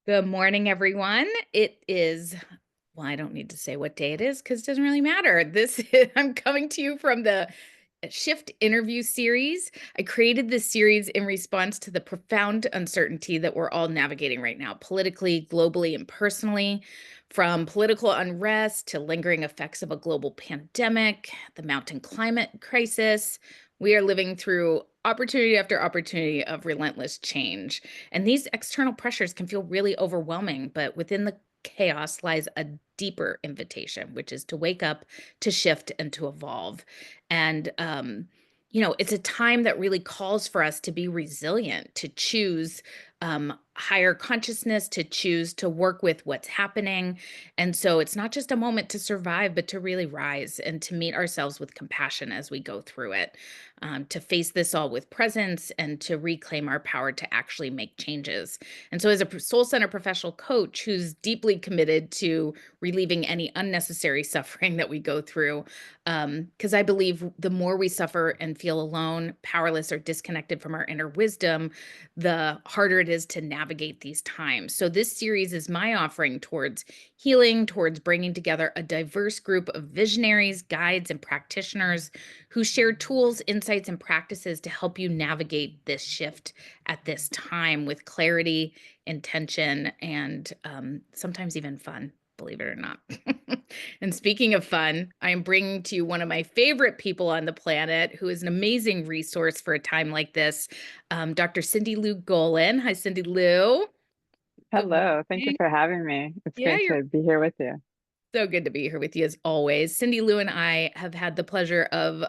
Good morning, everyone. It is, well, I don't need to say what day it is because it doesn't really matter. I'm coming to you from the Shift interview series. I created this series in response to the profound uncertainty that we're all navigating right now, politically, globally, and personally, from political unrest to lingering effects of a global pandemic, the mounting climate crisis. We are living through opportunity after opportunity of relentless change. And these external pressures can feel really overwhelming, but within the chaos lies a deeper invitation, which is to wake up, to shift, and to evolve. And, it's a time that really calls for us to be resilient, to choose higher consciousness, to choose to work with what's happening. And so it's not just a moment to survive, but to really rise and to meet ourselves with compassion as we go through it, to face this all with presence and to reclaim our power to actually make changes. And so, as a soul centered professional coach who's deeply committed to relieving any unnecessary suffering that we go through, because I believe the more we suffer and feel alone, powerless, or disconnected from our inner wisdom, the harder it is to navigate these times. So, this series is my offering towards healing, towards bringing together a diverse group of visionaries, guides, and practitioners who share tools, insights, and practices to help you navigate this shift at this time with clarity, intention, and sometimes even fun, believe it or not. And speaking of fun, I am bringing to you one of my favorite people on the planet who is an amazing resource for a time like this, Dr. Cindy Lou Golin. Hi, Cindy Lou. Good Hello, thank you morning. for having me. It's Yeah, great you're to be here with you. so good to be here with you as always. Cindy Lou and I have had the pleasure of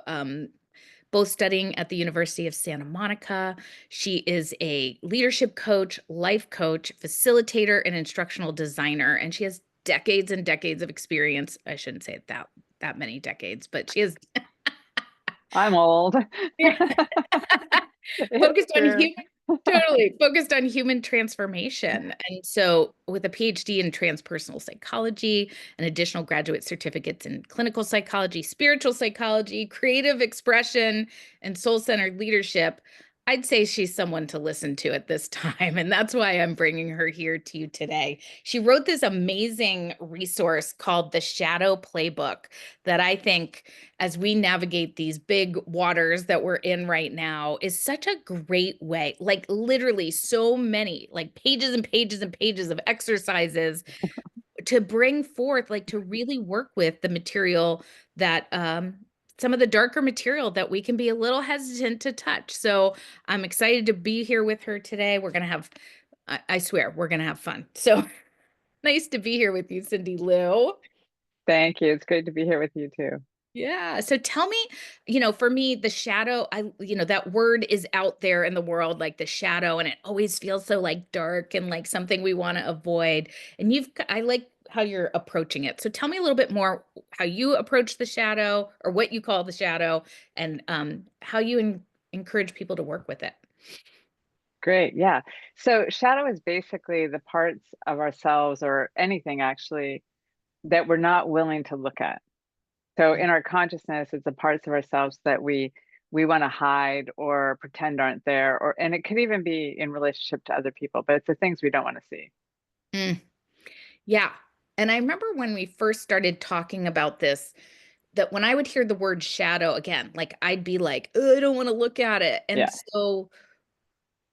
both studying at the University of Santa Monica. She is a leadership coach, life coach, facilitator, and instructional designer, and she has decades and decades of experience. I shouldn't say it that many decades, but she has I'm old. It's focused on true. focused on human transformation. And so with a PhD in transpersonal psychology and additional graduate certificates in clinical psychology, spiritual psychology, creative expression, and soul-centered leadership, I'd say she's someone to listen to at this time. And that's why I'm bringing her here to you today. She wrote this amazing resource called the Shadow Playbook that I think, as we navigate these big waters that we're in right now, is such a great way, like literally so many, like pages and pages and pages of exercises to bring forth, like to really work with the material that some of the darker material that we can be a little hesitant to touch. So I'm excited to be here with her today. We're going to have, I swear, we're going to have fun. So nice to be here with you, Cindy Lou. Thank you. It's great to be here with you too. Yeah. So tell me, for me, the shadow, that word is out there in the world, like the shadow, and it always feels so like dark and like something we want to avoid. And I like how you're approaching it. So tell me a little bit more how you approach the shadow or what you call the shadow and how you encourage people to work with it. Great. Yeah. So, shadow is basically the parts of ourselves or anything actually that we're not willing to look at. So, in our consciousness, it's the parts of ourselves that we want to hide or pretend aren't there, or and it could even be in relationship to other people, but it's the things we don't want to see. Mm, yeah. And I remember when we first started talking about this, that when I would hear the word shadow again, like I'd be like, "Ugh, I don't want to look at it." And Yeah. so,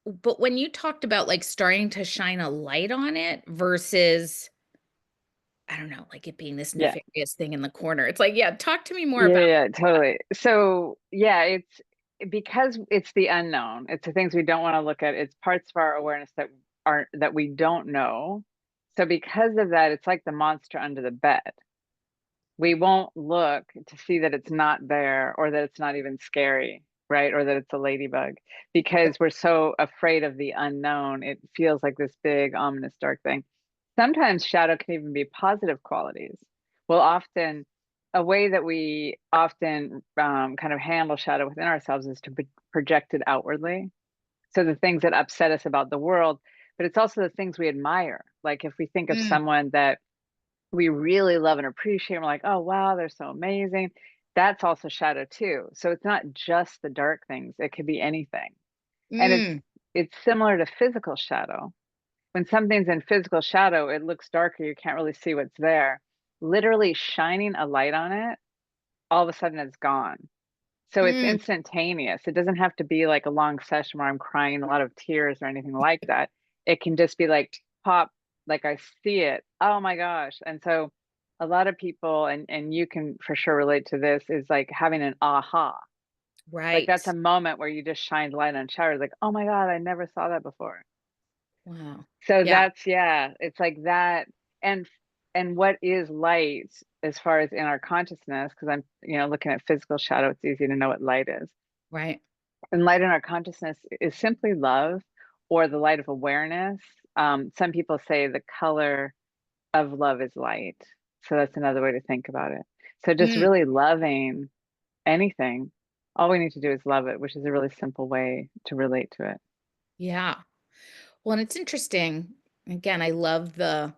but when you talked about like starting to shine a light on it versus, I don't know, like it being this Yeah. nefarious thing in the corner, it's like, yeah, talk to me more Yeah, about. yeah, yeah, totally. So, yeah, it's because it's the unknown. It's the things we don't want to look at. It's parts of our awareness that we don't know. So because of that, it's like the monster under the bed. We won't look to see that it's not there or that it's not even scary, right? Or that it's a ladybug because we're so afraid of the unknown. It feels like this big, ominous, dark thing. Sometimes shadow can even be positive qualities. Well, often, a way that we often kind of handle shadow within ourselves is to project it outwardly. So the things that upset us about the world, but it's also the things we admire. Like if we think of Mm, someone that we really love and appreciate. We're like, oh, wow, they're so amazing. That's also shadow too. So it's not just the dark things, it could be anything. And mm, it's similar to physical shadow. when something's in physical shadow, it looks darker, you can't really see what's there. Literally shining a light on it, all of a sudden it's gone. So it's Mm, instantaneous. It doesn't have to be like a long session where I'm crying a lot of tears or anything like that. It can just be like pop, like I see it. Oh my gosh. And so a lot of people, and you can for sure relate to this, is like having an aha. Like right. that's a moment where you just shined light on showers, like, oh my God, I never saw that before. Wow. So Yeah. that's, yeah, it's like that. And what is light as far as in our consciousness, because I'm, looking at physical shadow, it's easy to know what light is. Right. And light in our consciousness is simply love, or the light of awareness. Some people say the color of love is light. So that's another way to think about it. So just Mm, really loving anything, all we need to do is love it, which is a really simple way to relate to it. yeah. Well, and it's interesting. Again, I love I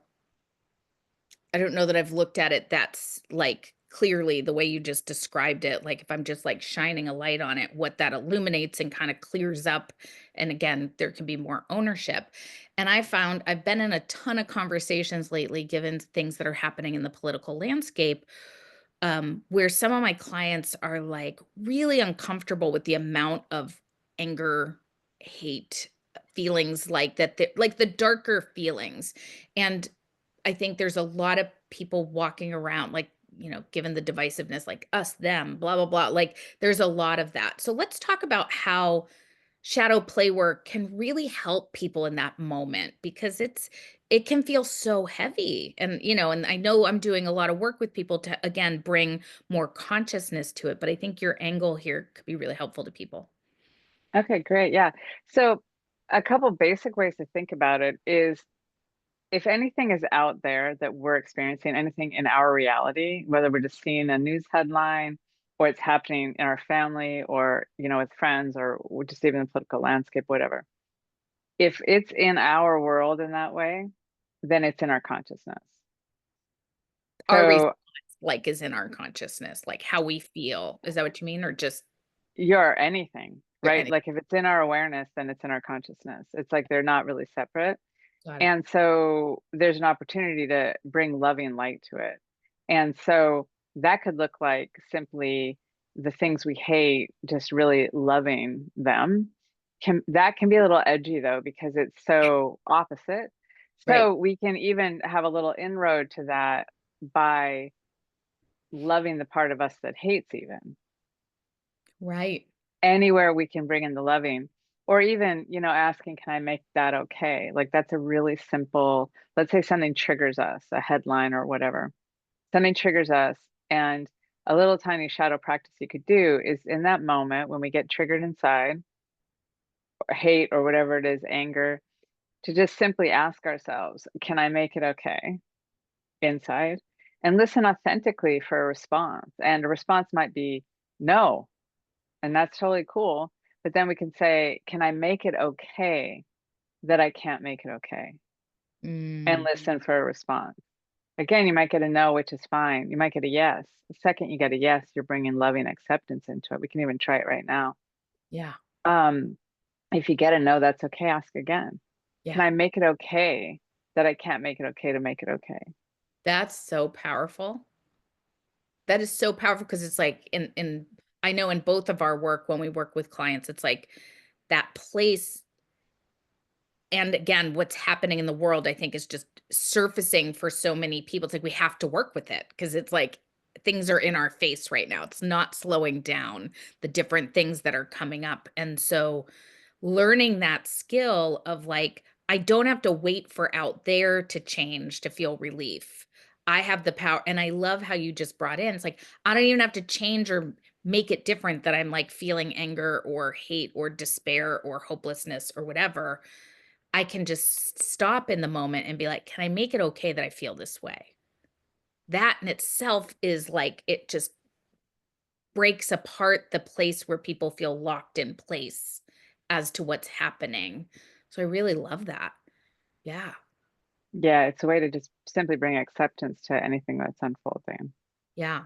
don't know that I've looked at it that's like clearly the way you just described it. Like if I'm just like shining a light on it, what that illuminates and kind of clears up. And again, there can be more ownership. And I found I've been in a ton of conversations lately, given things that are happening in the political landscape, where some of my clients are like really uncomfortable with the amount of anger, hate, feelings like that, like the darker feelings. And I think there's a lot of people walking around like, given the divisiveness, like us, them, blah, blah, blah. Like there's a lot of that. So let's talk about how shadow play work can really help people in that moment because it can feel so heavy. And, and I know I'm doing a lot of work with people to again bring more consciousness to it, but I think your angle here could be really helpful to people. Okay, great. Yeah. So a couple basic ways to think about it is, if anything is out there that we're experiencing, anything in our reality, whether we're just seeing a news headline or it's happening in our family or, with friends or just even the political landscape, whatever, if it's in our world in that way, then it's in our consciousness. Our response So like is in our consciousness, like how we feel. Is that what you mean? Or just you're anything, your right? any Like if it's in our awareness, then it's in our consciousness. It's like they're not really separate. got it. And so there's an opportunity to bring loving light to it. And so that could look like simply the things we hate, just really loving them. That can be a little edgy though, because it's so opposite. Right. So we can even have a little inroad to that by loving the part of us that hates, even Right. anywhere we can bring in the loving, or even, asking, can I make that okay? Like that's a really simple, let's say something triggers us, a headline or whatever, something triggers us. And a little tiny shadow practice you could do is, in that moment when we get triggered inside, or hate or whatever it is, anger, to just simply ask ourselves, can I make it okay inside? And listen authentically for a response. And a response might be no, and that's totally cool. But then we can say, can I make it okay that I can't make it okay? And Mm, listen for a response. Again, you might get a no, which is fine. You might get a yes. The second you get a yes, you're bringing loving acceptance into it. We can even try it right now. yeah. Um, if you get a no, that's okay. Ask again. Yeah. Can I make it okay that I can't make it okay to make it okay? That's so powerful. That is so powerful because it's like in I know in both of our work when we work with clients, it's like that place and again, what's happening in the world, I think, is just surfacing for so many people. It's like we have to work with it because it's like things are in our face right now. It's not slowing down the different things that are coming up. And so learning that skill of like, I don't have to wait for out there to change to feel relief. I have the power. And I love how you just brought in, it's like, I don't even have to change or make it different that I'm like feeling anger or hate or despair or hopelessness or whatever. I can just stop in the moment and be like, can I make it okay that I feel this way? That in itself is like, it just breaks apart the place where people feel locked in place as to what's happening. So I really love that. Yeah. Yeah, it's a way to just simply bring acceptance to anything that's unfolding. Yeah.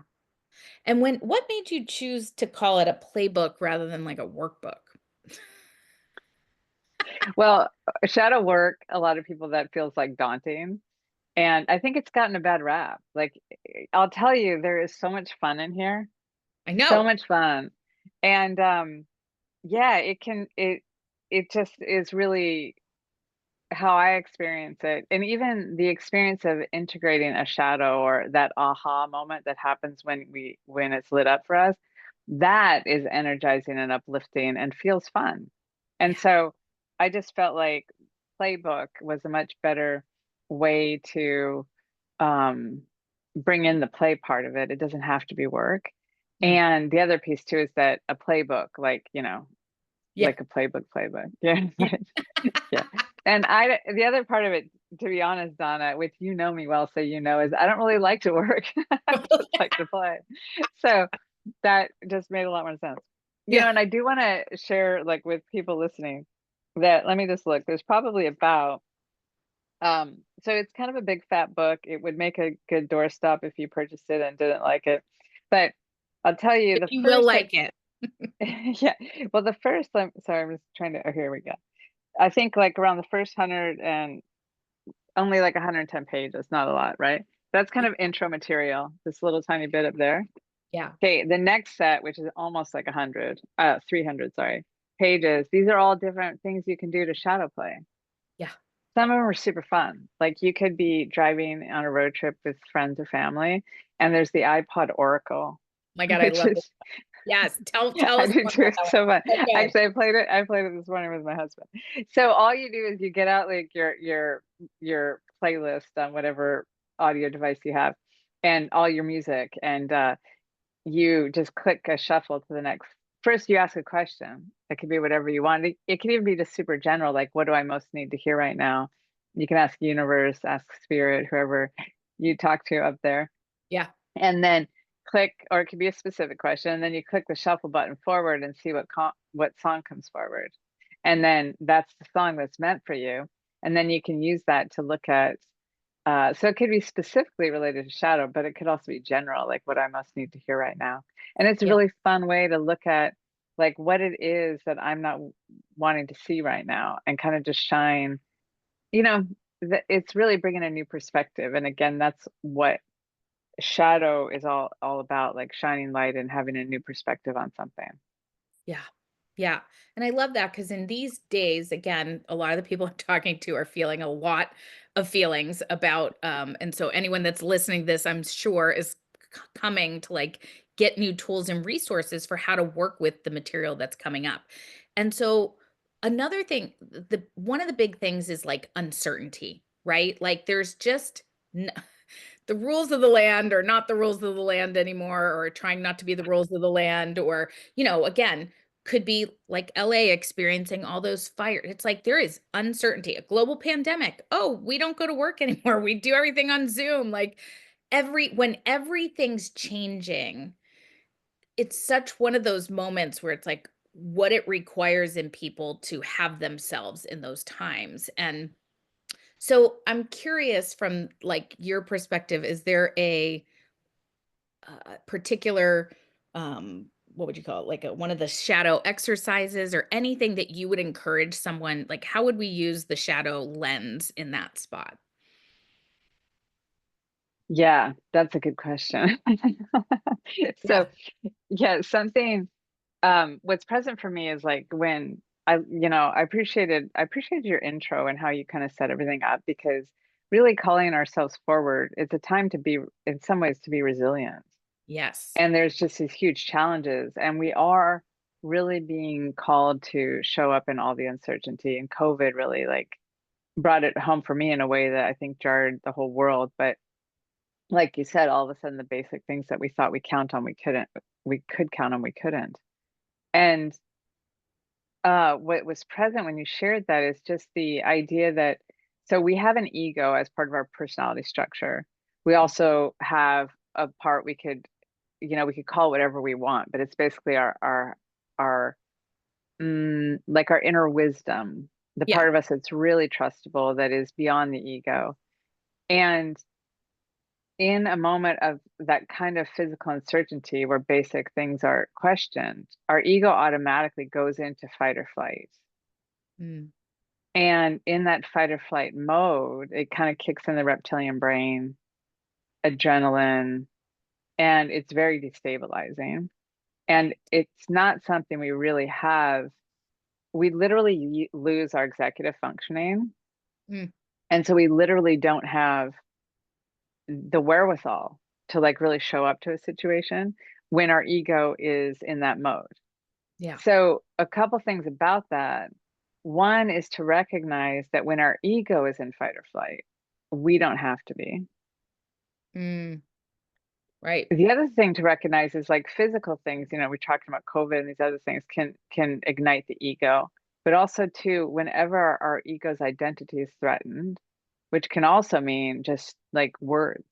And what made you choose to call it a playbook rather than like a workbook? Well, shadow work, a lot of people that feels like daunting. And I think it's gotten a bad rap. Like, I'll tell you, there is so much fun in here. I So know. much fun. And yeah, it just is really how I experience it. And even the experience of integrating a shadow or that aha moment that happens when it's lit up for us, that is energizing and uplifting and feels fun. And Yeah. so I just felt like Playbook was a much better way to um bring in the play part of it. It doesn't have to be work. Mm. And the other piece too is that a playbook, like, Yeah. like a playbook. Yeah. Yeah. Yeah. And the other part of it, to be honest, Donna, which you know me well, so is I don't really like to work. I just like to play. So that just made a lot more sense. Yeah. And I do want to share, like, with people listening, that let me just look. There's probably about so it's kind of a big fat book. It would make a good doorstop if you purchased it and didn't like it. But I'll tell you the You will first, like, like it. yeah. Well, the first, sorry, I'm just trying to, oh, here we go. I think like around the first 100 and only like 110 pages, not a lot, right? That's kind of intro material, this little tiny bit up there. Yeah. Okay, the next set, which is almost like 100, 300, sorry, pages. These are all different things you can do to shadow play. Yeah. Some of them are super fun. Like, you could be driving on a road trip with friends or family, and there's the iPod Oracle, My God, I which love this. is Yes. Tell I us do more too. about that It's one. so fun. So good. Actually, I played it this morning with my husband. So all you do is you get out like your playlist on whatever audio device you have, and all your music, and you just click a shuffle to the next. First, you ask a question. It could be whatever you want. It could even be just super general, like, what do I most need to hear right now? You can ask universe, ask spirit, whoever you talk to up there, Yeah. and then click, or it could be a specific question, and then you click the shuffle button forward and see what song comes forward, and then that's the song that's meant for you, and then you can use that to look at. So it could be specifically related to shadow, but it could also be general, like what I must need to hear right now. And it's a Yeah. really fun way to look at like what it is that I'm not wanting to see right now, and kind of just shine. You know, it's really bringing a new perspective, and again, that's what shadow is all about, like shining light and having a new perspective on something. Yeah. Yeah. And I love that because in these days, again, a lot of the people I'm talking to are feeling a lot of feelings about, and so anyone that's listening to this, I'm sure is coming to like get new tools and resources for how to work with the material that's coming up. And so another thing, the one of the big things is like uncertainty, right? Like there's just the rules of the land are not the rules of the land anymore, or trying not to be the rules of the land, or, again, could be like LA experiencing all those fires. It's like there is uncertainty, a global pandemic. Oh, we don't go to work anymore. We do everything on Zoom. Like when everything's changing, it's such one of those moments where it's like what it requires in people to have themselves in those times. And so I'm curious from like your perspective, is there a particular what would you call it? Like one of the shadow exercises or anything that you would encourage someone, like how would we use the shadow lens in that spot? Yeah, that's a good question. Yeah. So, yeah, something what's present for me is like when I appreciated your intro and how you kind of set everything up, because really calling ourselves forward, it's a time to be, in some ways, to be resilient. Yes. And there's just these huge challenges, and we are really being called to show up in all the uncertainty, and COVID really like brought it home for me in a way that I think jarred the whole world. But like you said, all of a sudden the basic things that we thought we could count on, we couldn't. And what was present when you shared that is just the idea that, so we have an ego as part of our personality structure. We also have a part we could call whatever we want, but it's basically our like our inner wisdom, the Yeah. part of us that's really trustable, that is beyond the ego. And in a moment of that kind of physical uncertainty where basic things are questioned, our ego automatically goes into fight or flight. Mm. And in that fight or flight mode, it kind of kicks in the reptilian brain, adrenaline, and it's very destabilizing. And it's not something we really have. We literally lose our executive functioning. Mm, And so we literally don't have the wherewithal to like really show up to a situation when our ego is in that mode. yeah. So, a couple things about that. One is to recognize that when our ego is in fight or flight, we don't have to be. Mm, right. The other thing to recognize is like physical things, we're talking about COVID and these other things can ignite the ego. But also too, whenever our ego's identity is threatened, which can also mean just like words,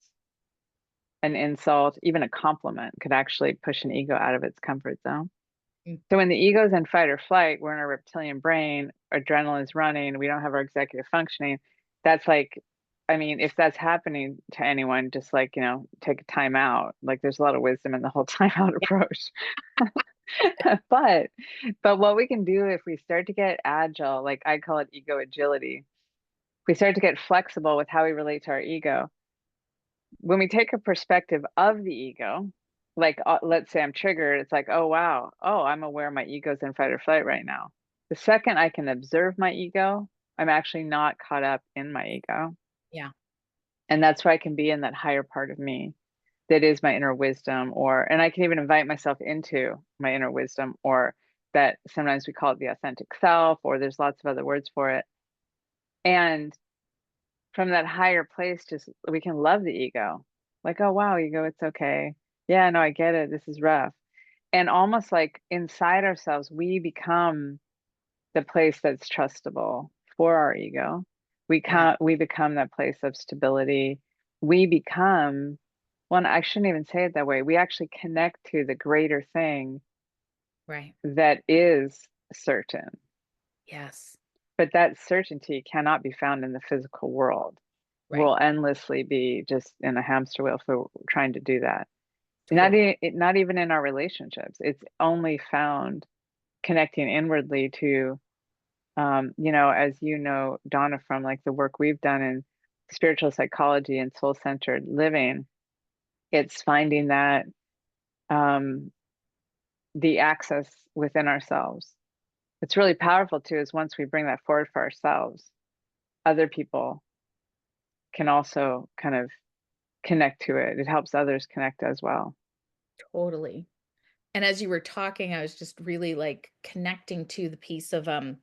an insult, even a compliment could actually push an ego out of its comfort zone. Mm, So when the ego's in fight or flight, we're in our reptilian brain, adrenaline's running, we don't have our executive functioning. That's like, I mean, if that's happening to anyone, just like, take a time out. Like there's a lot of wisdom in the whole time out yeah. approach. but but what we can do if we start to get agile, like I call it ego agility, if we start to get flexible with how we relate to our ego, when we take a perspective of the ego, like let's say I'm triggered, it's like, oh wow, oh, I'm aware my ego's in fight or flight right now. The second I can observe my ego, I'm actually not caught up in my ego. Yeah. And that's where I can be in that higher part of me that is my inner wisdom, and I can even invite myself into my inner wisdom, or that sometimes we call it the authentic self, or there's lots of other words for it. And from that higher place, just we can love the ego. Like, oh wow, ego, it's okay. Yeah, no, I get it. This is rough. And almost like inside ourselves, we become the place that's trustable for our ego. Yeah. We become that place of stability. We become, well, I shouldn't even say it that way. We actually connect to the greater thing Right. that is certain. Yes. But that certainty cannot be found in the physical world. Right. We'll endlessly be just in a hamster wheel for trying to do that. Totally. Not even in our relationships. It's only found connecting inwardly to, as you know, Donna, from like the work we've done in spiritual psychology and soul-centered living. It's finding that um, the access within ourselves. It's really powerful too, is once we bring that forward for ourselves, other people can also kind of connect to it. It helps others connect as well. Totally. And as you were talking, I was just really like connecting to the piece of I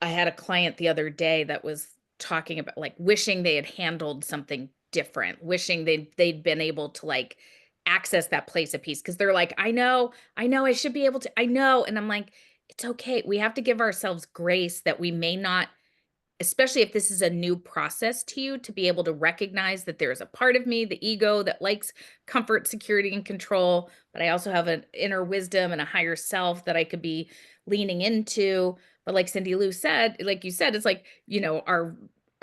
had a client the other day that was talking about like wishing they had handled something different, wishing they'd been able to like access that place of peace because they're like, I know I should be able to, I know. And I'm like, it's okay. We have to give ourselves grace that we may not, especially if this is a new process to you, to be able to recognize that there's a part of me, the ego, that likes comfort, security, and control, but I also have an inner wisdom and a higher self that I could be leaning into. But like Cindy Lou said, like you said, it's like,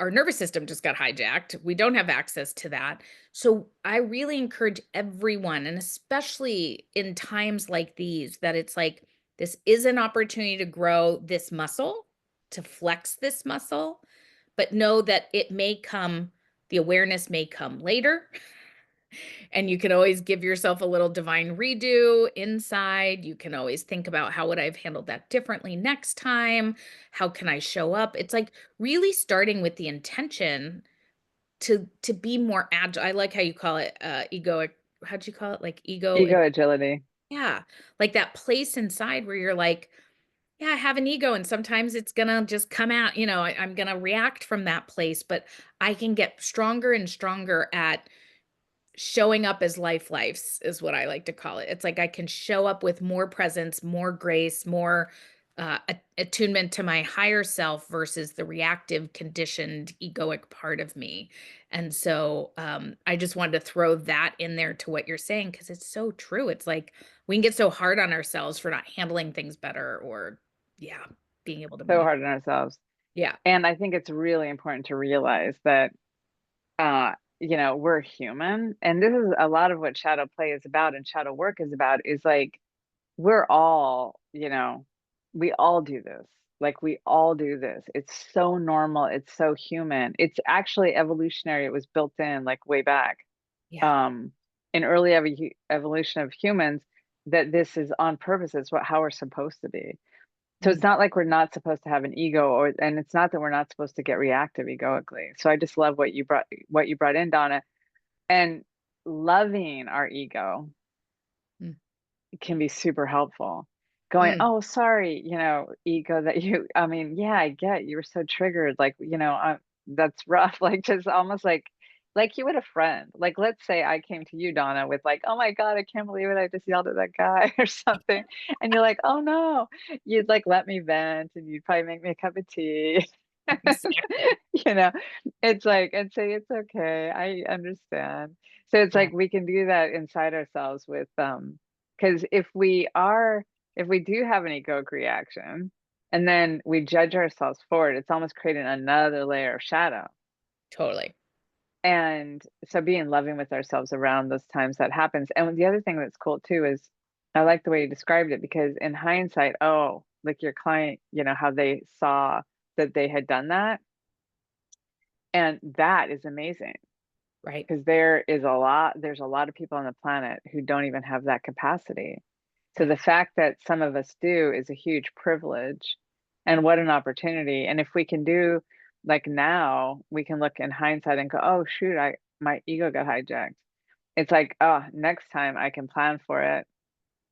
our nervous system just got hijacked. We don't have access to that. So I really encourage everyone, and especially in times like these, that it's like this is an opportunity to grow this muscle, to flex this muscle, but know that it may come, the awareness may come later. And you can always give yourself a little divine redo inside. You can always think about how would I have handled that differently next time? How can I show up? It's like really starting with the intention to be more agile. I like how you call it egoic. How'd you call it? Like ego. Ego agility. Yeah. Like that place inside where you're like, yeah, I have an ego and sometimes it's gonna just come out, I'm gonna react from that place, but I can get stronger and stronger at showing up as lives is what I like to call it. It's like I can show up with more presence, more grace, more attunement to my higher self versus the reactive, conditioned, egoic part of me. And so I just wanted to throw that in there to what you're saying because it's so true. It's like we can get so hard on ourselves for not handling things better or, yeah, being able to So meet. hard on ourselves. Yeah. And I think it's really important to realize that we're human. And this is a lot of what shadow play is about and shadow work is about, is like we're all, we all do this. Like we all do this. It's so normal. It's so human. It's actually evolutionary. It was built in like way back Yeah. um, in early evolution of humans that this is on purpose. It's how we're supposed to be. So it's Mm. not like we're not supposed to have an ego, or and it's not that we're not supposed to get reactive egoically. So I just love what you brought in, Donna, and loving our ego Mm. can be super helpful. Going, Mm. oh, sorry, ego that I mean, yeah, I get you were so triggered. Like, that's rough. Like, just almost like you would a friend. Like, let's say I came to you, Donna, with like, oh my God, I can't believe it. I just yelled at that guy or something. And you're like, oh no, you'd like let me vent and you'd probably make me a cup of tea. Exactly. you know, it's like, and say, it's okay. I understand. So it's Yeah. like we can do that inside ourselves with, because if we do have an egoic reaction and then we judge ourselves for it, it's almost creating another layer of shadow. Totally. And so being loving with ourselves around those times that happens. And the other thing that's cool too is I like the way you described it because in hindsight, oh, like your client, how they saw that they had done that. And that is amazing Right. because there's a lot of people on the planet who don't even have that capacity. So Yeah. the fact that some of us do is a huge privilege and what an opportunity. And if we can do like now, we can look in hindsight and go, oh shoot, my ego got hijacked. It's like, oh, next time I can plan for it.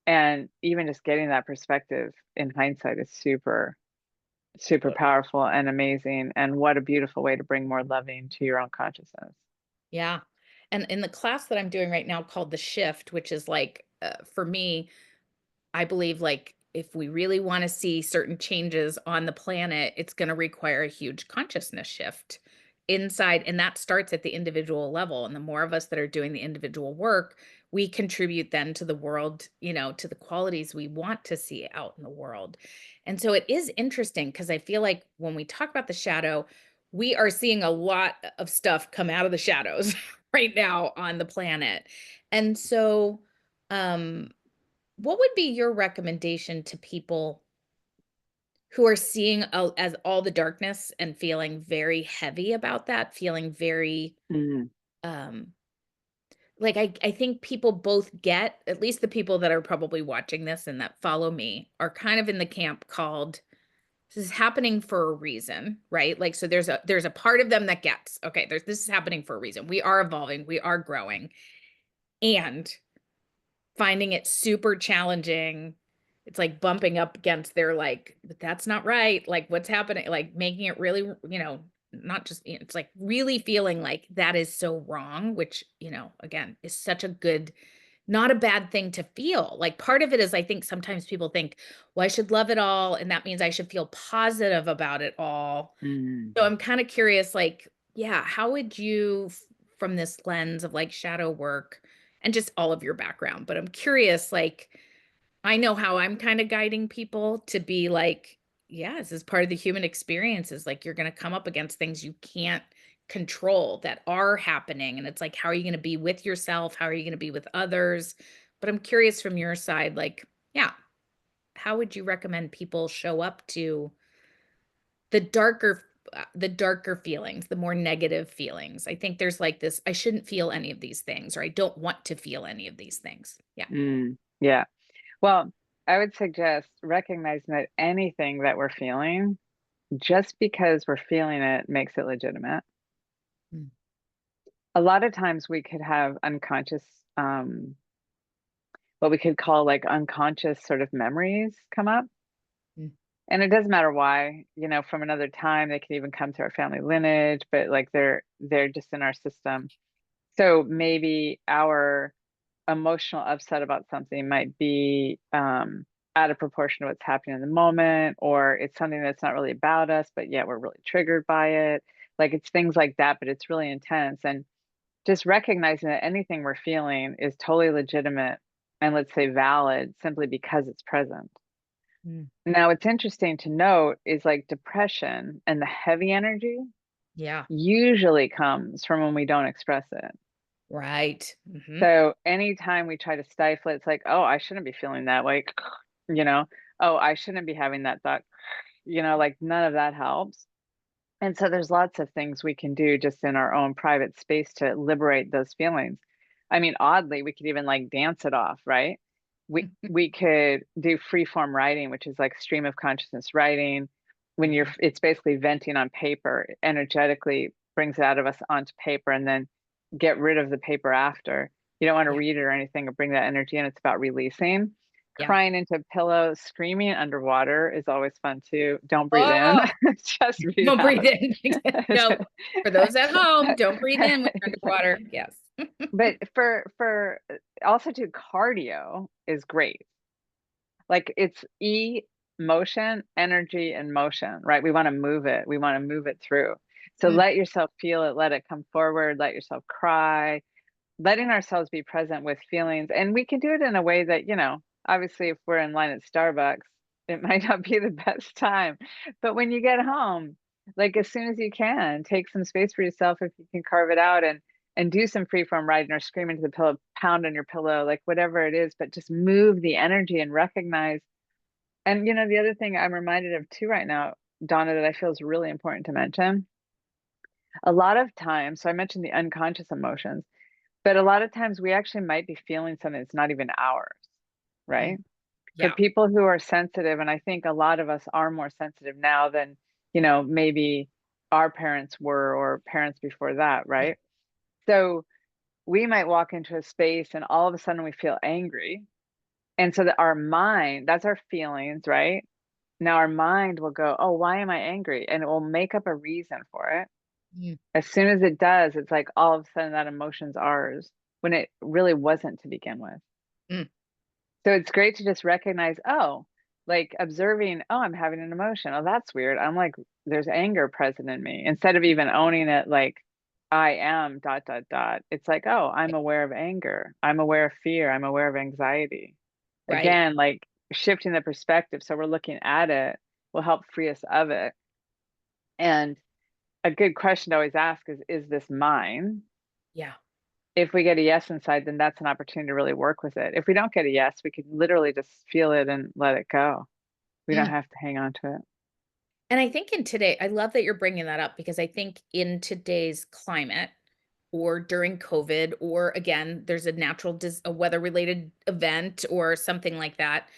And even just getting that perspective in hindsight is super, super Totally. powerful and amazing. And what a beautiful way to bring more loving to your own consciousness. Yeah. And in the class that I'm doing right now called The Shift, which is like, for me, I believe like if we really want to see certain changes on the planet, it's going to require a huge consciousness shift inside. And that starts at the individual level. And the more of us that are doing the individual work, we contribute then to the world, to the qualities we want to see out in the world. And so it is interesting because I feel like when we talk about the shadow, we are seeing a lot of stuff come out of the shadows right now on the planet. And so, um, what would be your recommendation to people who are seeing as all the darkness and feeling very heavy about that, feeling very Mm, um like I think people both get, at least the people that are probably watching this and that follow me are kind of in the camp called this is happening for a reason, right? Like so there's a part of them that gets, okay, this is happening for a reason. We are evolving, we are growing. And finding it super challenging. It's like bumping up against their like, "But that's not right." Like, "What's happening?" Like, making it really, not just it's like really feeling like that is so wrong, which, again, is such a good not a bad thing to feel. Like, part of it is I think sometimes people think, "Well, I should love it all, and that means I should feel positive about it all." mm, So I'm kinda curious, like, yeah, how would you from this lens of, like, shadow work and just all of your background, but I'm curious, like, I know how I'm kinda guiding people to be like, yeah, this is part of the human experience is, like, you're gonna come up against things you can't control that are happening, and it's like, how are you gonna be with yourself? How are you gonna be with others? But I'm curious from your side, like, yeah, how would you recommend people show up to the darker feelings, the more negative feelings. I think there's like this, I shouldn't feel any of these things, or I don't want to feel any of these things. Yeah. yeah. Well, I would suggest recognizing that anything that we're feeling, just because we're feeling it makes it legitimate. Mm, A lot of times we could have what we could call like unconscious sort of memories come up. mm, And it doesn't matter why, from another time, they can even come to our family lineage, but like they're just in our system. So maybe our emotional upset about something might be out of proportion to what's happening in the moment, or it's something that's not really about us, but yet we're really triggered by it. Like it's things like that, but it's really intense. And just recognizing that anything we're feeling is totally legitimate and let's say valid simply because it's present. mm. Now, what's interesting to note is like depression and the heavy energy Yeah. usually comes from when we don't express it. Right. Hmm. So anytime we try to stifle it, it's like, oh, I shouldn't be feeling that way, you know, oh, I shouldn't be having that thought, like none of that helps. And so there's lots of things we can do just in our own private space to liberate those feelings. I mean, oddly, we could even like dance it off, right? We could do free form writing, which is like stream of consciousness writing. When you're Mhm. it's basically venting on paper, energetically brings it out of us onto paper and then get rid of the paper after. You don't want to Yeah. read it or anything or bring that energy in. It's about releasing. Yeah. Crying into a pillow, screaming underwater is always fun too. Don't breathe in, Oh, just breathe don't breathe out. in. No, for those at home, don't breathe in when you're underwater. Yes. But also to cardio is great. Like it's motion, energy, and motion, right? We want to move it. We want to move it through. So Mm, let yourself feel it, let it come forward, let yourself cry, letting ourselves be present with feelings. And we can do it in a way that, obviously if we're in line at Starbucks, it might not be the best time. But when you get home, like as soon as you can, take some space for yourself if you can carve it out and do some freeform writing or scream into the pillow, pound on your pillow, like whatever it is, but just move the energy and recognize. And the other thing I'm reminded of too right now, Donna, that I feel is really important to mention. A lot of times, so I mentioned the unconscious emotions, but a lot of times we actually might be feeling something that's not even ours, mm. right? For Yeah. people who are sensitive, and I think a lot of us are more sensitive now than, maybe our parents were or parents before that, Yeah. right? So we might walk into a space and all of a sudden we feel angry. And so that our mind, that's our feelings, right? Now our mind will go, oh, why am I angry? And it will make up a reason for it. Mm, As soon as it does, it's like all of a sudden that emotion's ours when it really wasn't to begin with. mm. So it's great to just recognize, oh, like observing, oh, I'm having an emotion. Oh, that's weird. I'm like, there's anger present in me. Instead of even owning it like I am dot dot dot. It's like, oh, I'm aware of anger. I'm aware of fear. I'm aware of anxiety. Right. Again, like shifting the perspective. So we're looking at it will help free us of it. And a good question to always ask is this mine? Yeah. If we get a yes inside, then that's an opportunity to really work with it. If we don't get a yes, we could literally just feel it and let it go. We don't Mm. have to hang on to it. And I think in today, I love that you're bringing that up because I think in today's climate or during COVID, or again, there's a a weather related event or something like that.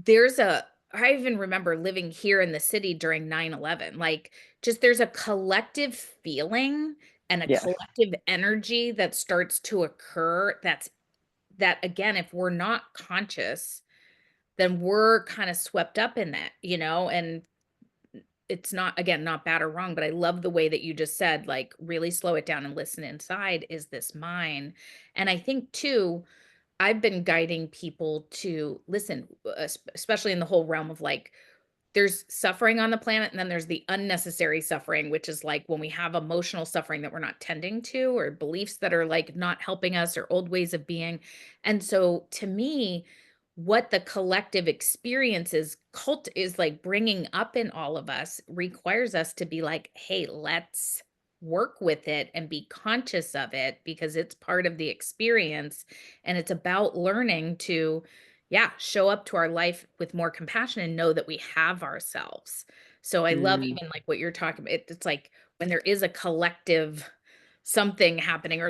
I even remember living here in the city during 9/11. Like, just there's a collective feeling and a Yes. collective energy that starts to occur that again, if we're not conscious, then we're kind of swept up in that, and it's not, again, not bad or wrong, but I love the way that you just said, like, really slow it down and listen inside. Is this mine? And I think too, I've been guiding people to listen, especially in the whole realm of like, there's suffering on the planet, and then there's the unnecessary suffering, which is like when we have emotional suffering that we're not tending to, or beliefs that are like not helping us, or old ways of being. And so to me, what the collective experience is like bringing up in all of us requires us to be like, hey, let's work with it and be conscious of it because it's part of the experience. And it's about learning to, yeah, show up to our life with more compassion and know that we have ourselves. So I love Mm, even like what you're talking about. It's like when there is a collective something happening,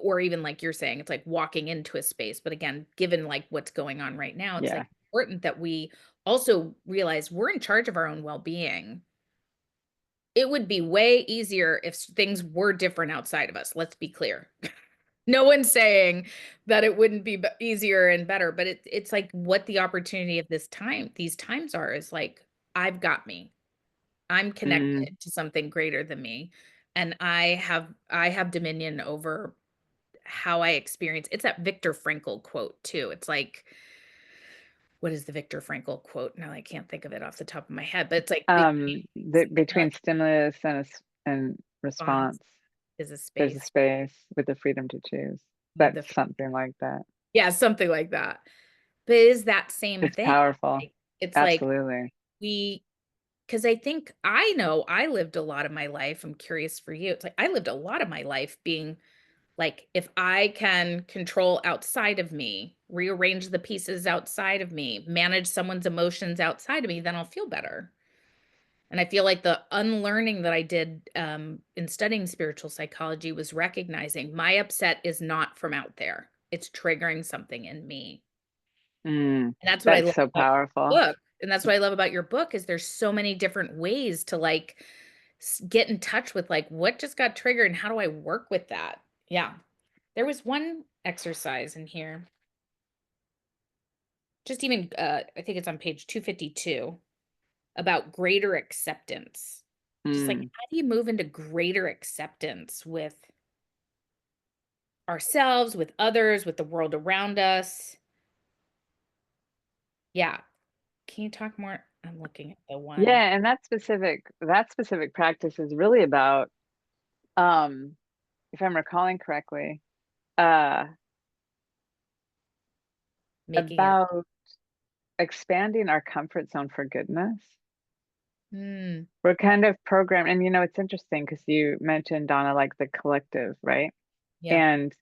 or even like you're saying, it's like walking into a space. But again, given like what's going on right now, it's yeah. like important that we also realize we're in charge of our own well-being. It would be way easier if things were different outside of us. Let's be clear. No one's saying that it wouldn't be easier and better, but it's like what the opportunity of these times are is like, I've got me. I'm connected Mm, to something greater than me, and I have dominion over how I experience. It's that Viktor Frankl quote too. It's like, what is the Viktor Frankl quote? Now I can't think of it off the top of my head, but it's like the between stimulus and response response, is a there's a space. space with the freedom to choose. We have That's the something like that. Yeah, something like that. But it is that same It's thing. powerful. It's like Absolutely. we because I think I know I lived a lot of my life. I'm curious for you. It's like I lived a lot of my life being like, if I can control outside of me, rearrange the pieces outside of me, manage someone's emotions outside of me, then I'll feel better. And I feel like the unlearning that I did, in studying spiritual psychology was recognizing my upset is not from out there. It's triggering something in me. Mm, And that's what I that's love so about powerful. your book. And that's what I love about your book is there's so many different ways to like get in touch with like what just got triggered and how do I work with that? Yeah. There was one exercise in here. Just even I think it's on page 252 about greater acceptance. Just like Mm. how do you move into greater acceptance with ourselves, with others, with the world around us? Yeah. Can you talk more? I'm looking at the one. Yeah, and that specific practice is really about, um, if I'm recalling correctly, uh, Making your about expanding our comfort zone for goodness. mm, We're kind of programmed, and it's interesting because you mentioned, Donna, like the collective, right? yeah. And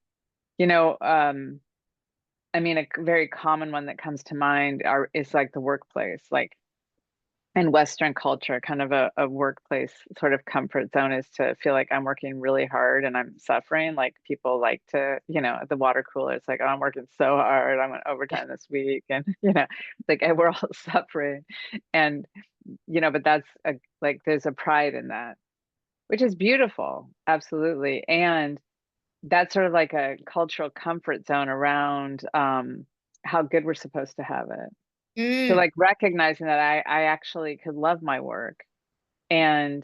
I mean, a very common one that comes to mind is like the workplace, like in Western culture, kind of a workplace sort of comfort zone is to feel like I'm working really hard and I'm suffering. Like people like to, at the water cooler, it's like, oh, I'm working so hard. I'm on Yeah. overtime this week. And, like we're all suffering. And, but like there's a pride in that, which is beautiful. Absolutely. And that's sort of like a cultural comfort zone around how good we're supposed to have it. So Mm, like recognizing that I actually could love my work and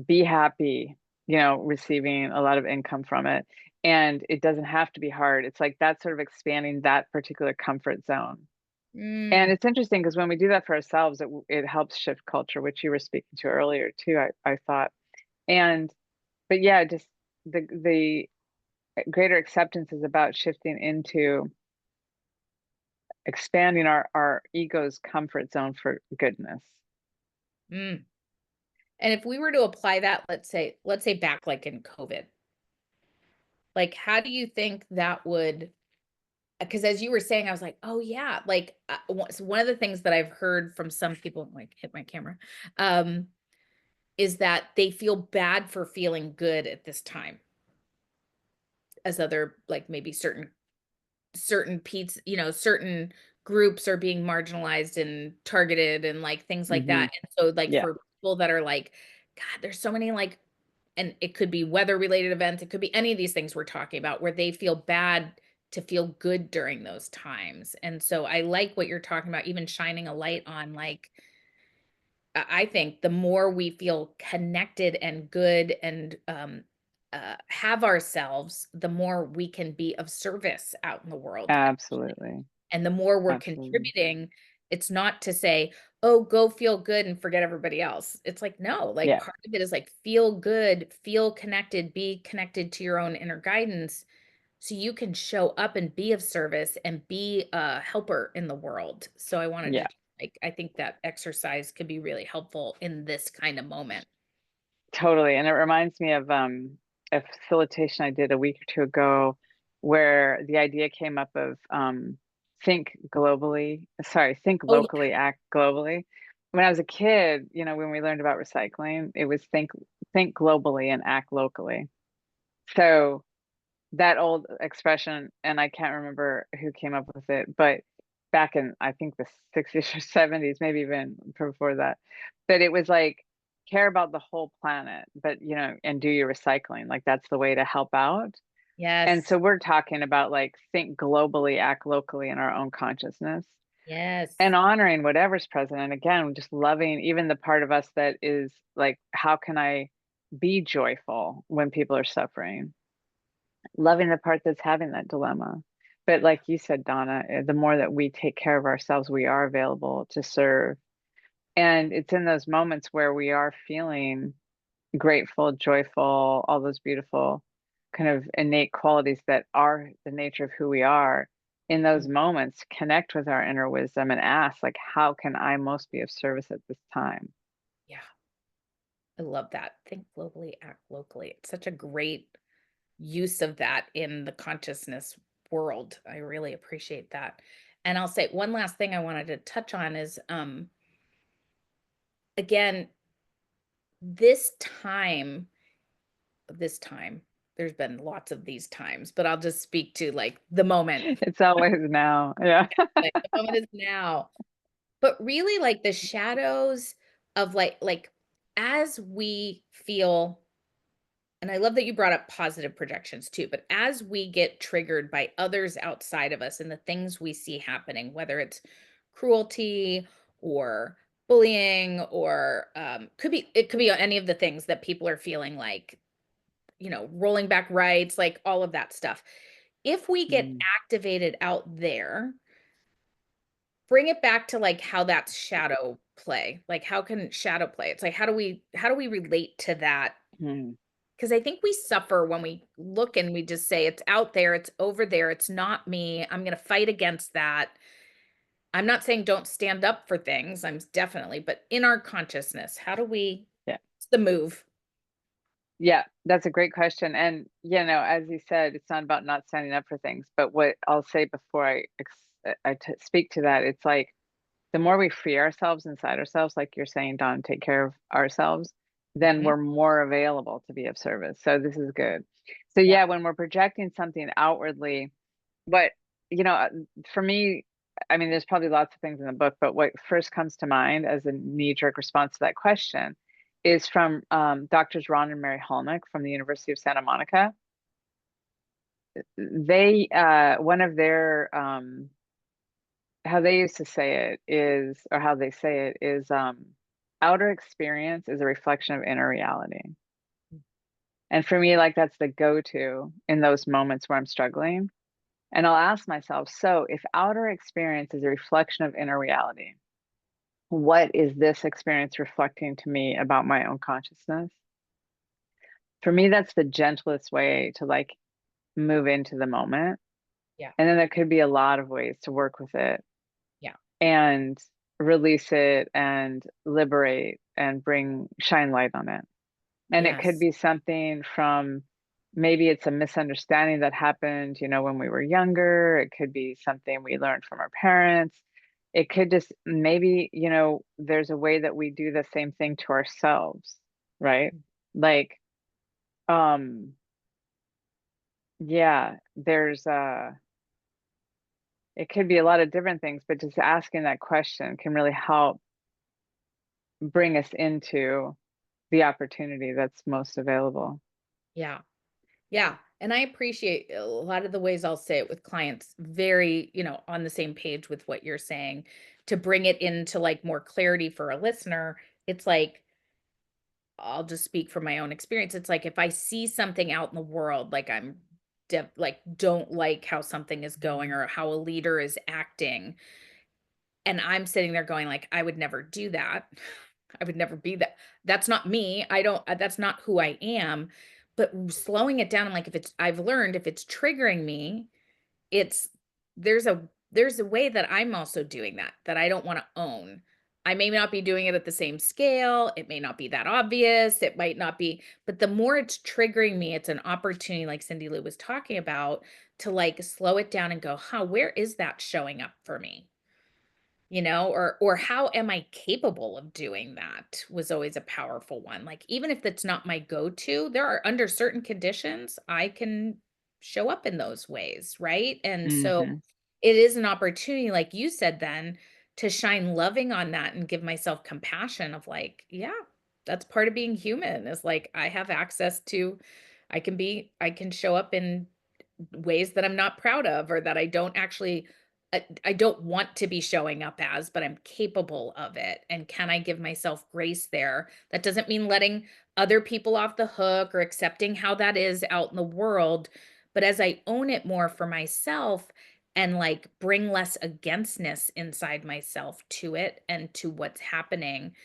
be happy, receiving a lot of income from it. And it doesn't have to be hard. It's like that's sort of expanding that particular comfort zone. And mm, it's interesting because when we do that for ourselves, it helps shift culture, which you were speaking to earlier too, I thought. And but yeah, just the greater acceptance is about shifting into expanding our ego's comfort zone for goodness. mm. And if we were to apply that, let's say back like in COVID, like how do you think that would because as you were saying, I was like, "Oh, yeah." Like, so one of the things that I've heard from some people like, hit my camera, um, is that they feel bad for feeling good at this time as other like, maybe certain groups are being marginalized and targeted and, like, things like Hmm. that, and so, like, Yeah, for people that are like, "God, there's so many, like" and it could be weather-related events, it could be any of these things we're talking about where they feel bad to feel good during those times, and so I like what you're talking about, even shining a light on, like, I think the more we feel connected and good and, have ourselves, the more we can be of service out in the world. absolutely. And the more we're Absolutely. contributing, it's not to say, "Oh, go feel good and forget everybody else." It's like, no, like, Yeah, part of it is, like, feel good, feel connected, be connected to your own inner guidance so you can show up and be of service and be a helper in the world. So I wanted yeah, to like, I think that exercise could be really helpful in this kind of moment. totally. And it reminds me of a facilitation I did a week or two ago where the idea came up of think Oh, yeah. locally, act globally. When I was a kid, when we learned about recycling, it was think globally and act locally. So that old expression, and I can't remember who came up with it, but back in I think the 60s or 70s, maybe even before that. But it was like care about the whole planet, but and do your recycling. Like that's the way to help out. And Yes. so we're talking about like think globally, act locally in our own consciousness Yes. and honoring whatever's present. And again, just loving even the part of us that is like, how can I be joyful when people are suffering? Loving the part that's having that dilemma. But Yeah. like you said, Donna, the more that we take care of ourselves, we are available to serve. And it's in those moments where we are feeling grateful, joyful, all those beautiful kind of innate qualities that are the nature of who we are. In those moments, connect with our inner wisdom and ask, like, how can I most be of service at this time? Yeah. I love that. Think globally, act locally. It's such a great use of that in the consciousness world. I really appreciate that. And I'll say one last thing I wanted to touch on is again this time this time, there's been lots of these times, but I'll just speak to, like, the moment. It's always now. Yeah. Like, the moment is now. But really, like, the shadows of, as we feel, and I love that you brought up positive projections too, but as we get triggered by others outside of us and the things we see happening, whether it's cruelty or bullying or, could be any of the things that people are feeling like, rolling back rights, like all of that stuff. If we get Mm, activated out there, bring it back to, like, how that's shadow play. Like, how can shadow play? It's like, how do we relate to that? mm. Because I think we suffer when we look and we just say, "It's out there, it's over there, it's not me. I'm gonna fight against that." I'm not saying don't stand up for things, definitely, but in our consciousness, how do we Yeah. what's the move? Yeah, that's a great question. And, as you said, it's not about not standing up for things. But what I'll say before speak to that, it's like the more we free ourselves inside ourselves, like you're saying, Don, take care of ourselves, then Mhm. we're more available to be of service. So this is good. So, Yeah, yeah, when we're projecting something outwardly, what, you know, uh, for me, I mean, there's probably lots of things in the book, but what first comes to mind as a knee jerk response to that question is from Doctors Ron and Mary Hulnick from the University of Santa Monica. One of their, how they used to say it is, or how they say it is, outer experience is a reflection of inner reality. And for me, like, that's the go to in those moments where I'm struggling. And I'll ask myself, so if outer experience is a reflection of inner reality, what is this experience reflecting to me about my own consciousness? For me, that's the gentlest way to like move into the moment. yeah, And then there could be a lot of ways to work with it yeah. and release it and liberate and shine light on it. And it could Yes. be something from maybe it's a misunderstanding that happened, when we were younger. It could be something we learned from our parents. It could just maybe, there's a way that we do the same thing to ourselves, right? Like, um, yeah, it could be a lot of different things, but just asking that question can really help bring us into the opportunity that's most available. Yeah. Yeah, and I appreciate a lot of the ways I'll say it with clients, very, on the same page with what you're saying. To bring it into, like, more clarity for a listener, it's like, I'll just speak from my own experience. It's like if I see something out in the world, like don't like how something is going or how a leader is acting, and I'm sitting there going like, I would never do that. I would never be that. That's not me. I don't that's not who I am. But slowing it down, I'm like, if it's I've learned if it's triggering me, it's there's a way that I'm also doing that, that I don't wanna own. I may not be doing it at the same scale, it may not be that obvious, it might not be, but the more it's triggering me, it's an opportunity, like Cindy Lou was talking about, to, like, slow it down and go, "Huh, where is that showing up for me?" Or how am I capable of doing that, was always a powerful one. Like, even if that's not my go-to, there are under certain conditions, I can show up in those ways, right? And so Mhm. it is an opportunity, like you said then, to shine loving on that and give myself compassion of like, yeah, that's part of being human, is like I have access to I can show up in ways that I'm not proud of, or that I don't actually I don't want to be showing up as, but I'm capable of it. And can I give myself grace there? That doesn't mean letting other people off the hook or accepting how that is out in the world. But as I own it more for myself and like bring less againstness inside myself to it and to what's happening,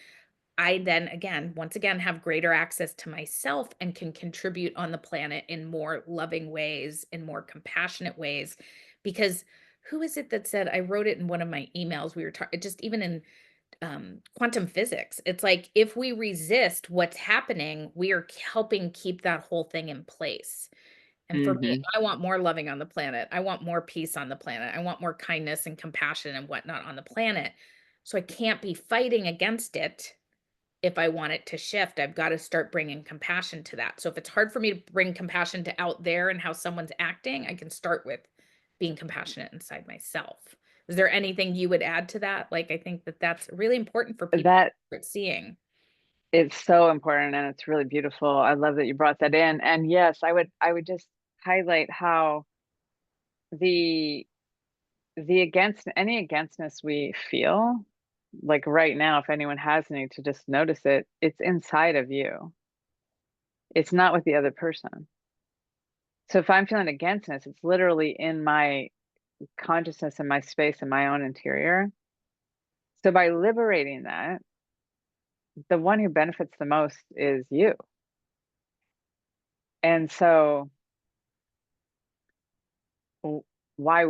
I then again, once again, have greater access to myself and can contribute on the planet in more loving ways, in more compassionate ways. Because who is it that said, I wrote it in one of my emails, we were talking, just even in quantum physics, it's like if we resist what's happening, we are helping keep that whole thing in place. And for me, Mhm. I want more loving on the planet. I want more peace on the planet. I want more kindness and compassion and whatnot on the planet. So I can't be fighting against it if I want it to shift, I've got to start bringing compassion to that. So if it's hard for me to bring compassion to out there and how someone's acting, I can start with being compassionate inside myself. Is there anything you would add to that? Like, I think that that's really important for people That to start seeing. it's so important and it's really beautiful. I love that you brought that in. And yes, I would just highlight how the any againstness we feel, like right now, if anyone has any, to just notice it, it's inside of you. It's not with the other person. So if I'm feeling againstness, it's literally in my consciousness and my space and my own interior. So by liberating that, the one who benefits the most is you. And so why,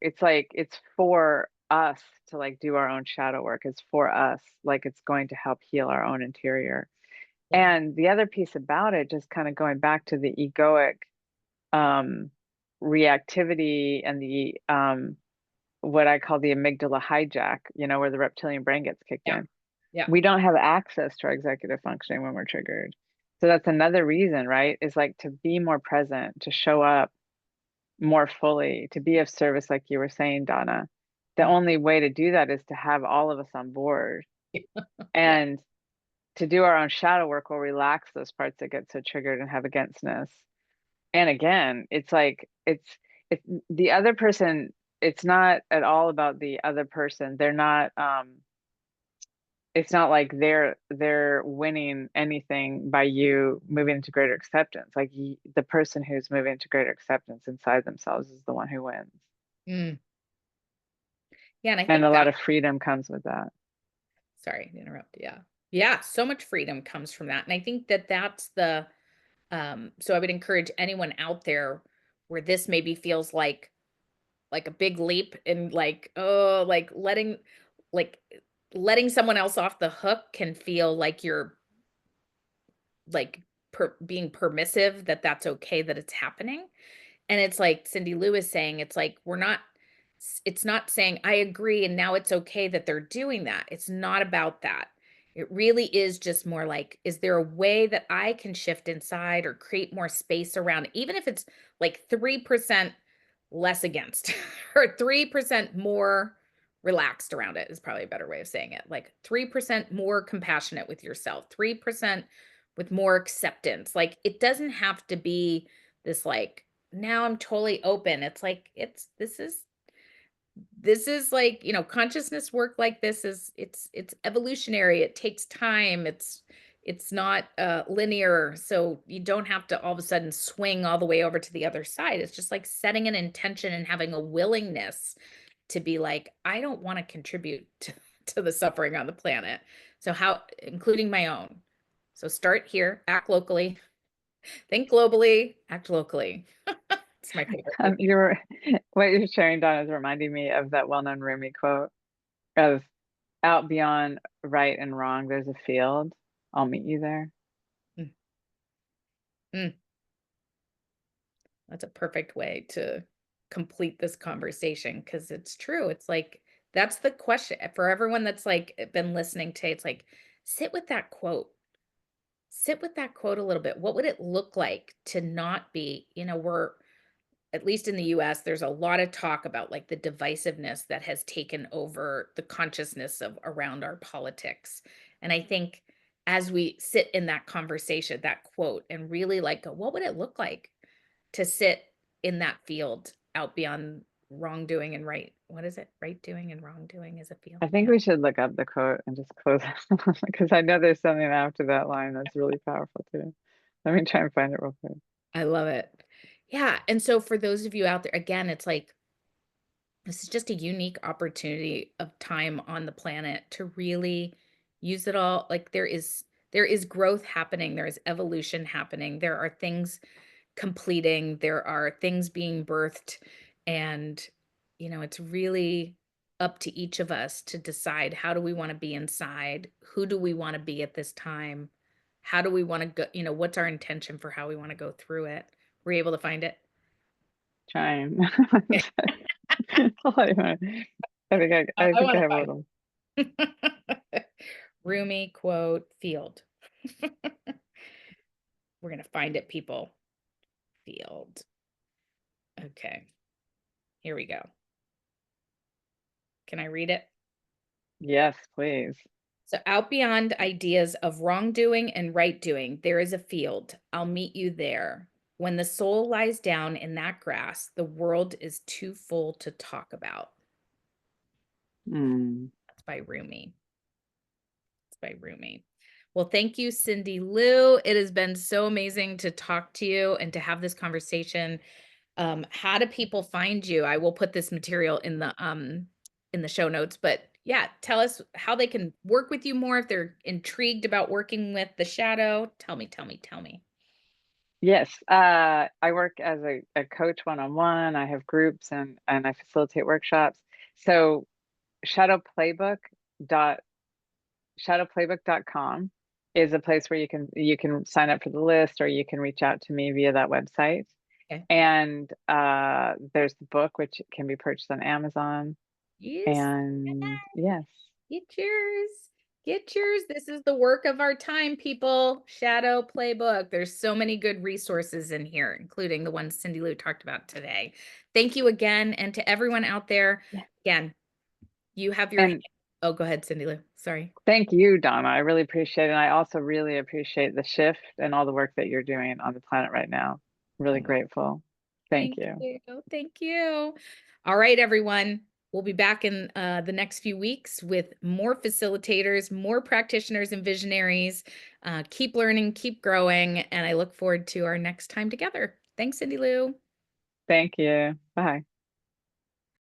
it's like it's for us to like do our own shadow work. It's for us, like it's going to help heal our own interior. Yeah. And the other piece about it, just kind of going back to the egoic um reactivity and the what I call the amygdala hijack, where the reptilian brain gets kicked Yeah. in. Yeah. We don't have access to our executive functioning when we're triggered. So that's another reason, right? Is like to be more present, to show up more fully, to be of service, like you were saying, Donna. The Mm. only way to do that is to have all of us on board Yeah. and to do our own shadow work will relax those parts that get so triggered and have againstness. And again, it's like it's the other person, it's not at all about the other person. They're not it's not like they're winning anything by you moving into greater acceptance. Like the person who's moving into greater acceptance inside themselves is the one who wins. Mm. Yeah. And I And think a lot that, of freedom comes with that. sorry to interrupt. Yeah. Yeah. So much freedom comes from that. And I think that that's the, so I would encourage anyone out there where this maybe feels like a big leap and like, oh, like letting someone else off the hook can feel like you're like being permissive that that's okay that it's happening. And it's like Cindy Lou is saying, it's like we're not it's not saying I agree and now it's okay that they're doing that. It's not about that. It really is just more like, is there a way that I can shift inside or create more space around it, even if it's like 3% less against or 3% more relaxed around it is probably a better way of saying it. Like 3% more compassionate with yourself, 3% with more acceptance. Like it doesn't have to be this like now I'm totally open. It's like this is like, consciousness work like this is it's evolutionary. It takes time. It's not linear. So you don't have to all of a sudden swing all the way over to the other side. It's just like setting an intention and having a willingness to be like, I don't want to contribute to the suffering on the planet. So how, including my own. So start here, act locally, think globally, act locally. It's my favorite thing. You're what you're sharing, Donna, is reminding me of that well-known Rumi quote of out beyond right and wrong, there's a field. I'll meet you there. Mm, mm. That's a perfect way to complete this conversation because it's true. It's like that's the question for everyone that's like been listening to. It's like sit with that quote. Sit with that quote a little bit. What would it look like to not be, we're at least in the US, there's a lot of talk about like the divisiveness that has taken over the consciousness of around our politics. And I think as we sit in that conversation, that quote, and really like go, what would it look like to sit in that field out beyond wrongdoing and right? What is it? Right doing and wrongdoing is a field. I think Yeah. we should look up the quote and just close because I know there's something after that line that's really powerful too. Let me try and find it real quick. I love it. Yeah. And so for those of you out there, again, it's like this is just a unique opportunity of time on the planet to really use it all. Like there is growth happening, there is evolution happening, there are things completing, there are things being birthed, and it's really up to each of us to decide how do we want to be inside, who do we want to be at this time, how do we want to go, what's our intention for how we want to go through it. Were you able to find it? Trying. Hold on. I think I I want have a little. to find Rumi quote field. We're going to find it, people. Field. Okay. Here we go. Can I read it? Yes, please. So, out beyond ideas of wrongdoing and right doing, there is a field. I'll meet you there. When the soul lies down in that grass, the world is too full to talk about. Mm. That's by Rumi. It's by Rumi. Well, thank you, Cindy Lou. It has been so amazing to talk to you and to have this conversation. How do people find you? I will put this material in the show notes, but yeah, tell us how they can work with you more if they're intrigued about working with the shadow. Tell me, tell me, tell me. Yes, I work as a coach one-on-one. I have groups and I facilitate workshops. So Shadow Playbook dot shadowplaybook.com is a place where you can sign up for the list or you can reach out to me via that website. Okay. And there's the book which can be purchased on Amazon. Yes. And yes, Get yours. Get yours. This is the work of our time, people. Shadow Playbook. There's so many good resources in here, including the ones Cindy Lou talked about today. Thank you again. And to everyone out there, yeah. again, you have your. And Oh, go ahead, Cindy Lou. Sorry. thank you, Donna. I really appreciate it. And I also really appreciate the shift and all the work that you're doing on the planet right now. Really Oh, grateful. Thank thank you. you. Thank you. All right, everyone. We'll be back in the next few weeks with more facilitators, more practitioners and visionaries. Keep learning, keep growing, and I look forward to our next time together. Thanks, Cindy Lou. Thank you. Bye.